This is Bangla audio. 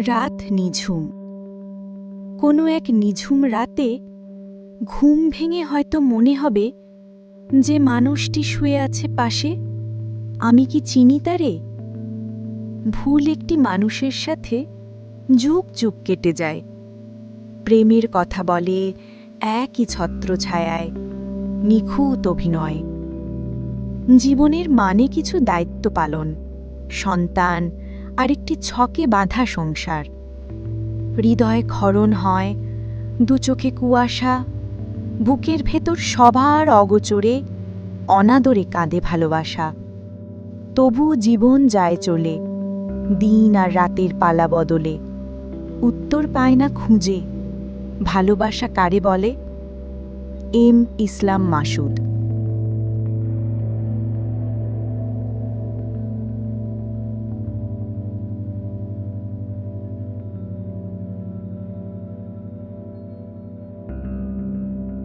রাত নিঝুম। কোনো এক নিঝুম রাতে ঘুম ভেঙে হয়তো মনে হবে যে মানুষটি শুয়ে আছে পাশে, আমি কি চিনি তারে? ভুল একটি মানুষের সাথে যুগ যুগ কেটে যায়, প্রেমের কথা বলে একই ছত্রছায়ায়, নিখুঁত অভিনয়। জীবনের মানে কিছু দায়িত্ব পালন, সন্তান আর একটি ছকে বাঁধা সংসার। হৃদয় ক্ষরণ হয়, দু চোখে কুয়াশা, বুকের ভেতর সবার অগোচরে অনাদরে কাঁদে ভালোবাসা। তবু জীবন যায় চলে, দিন আর রাতের পালা বদলে। উত্তর পায় না খুঁজে, ভালোবাসা কারে বলে? এম ইসলাম মাসুদ।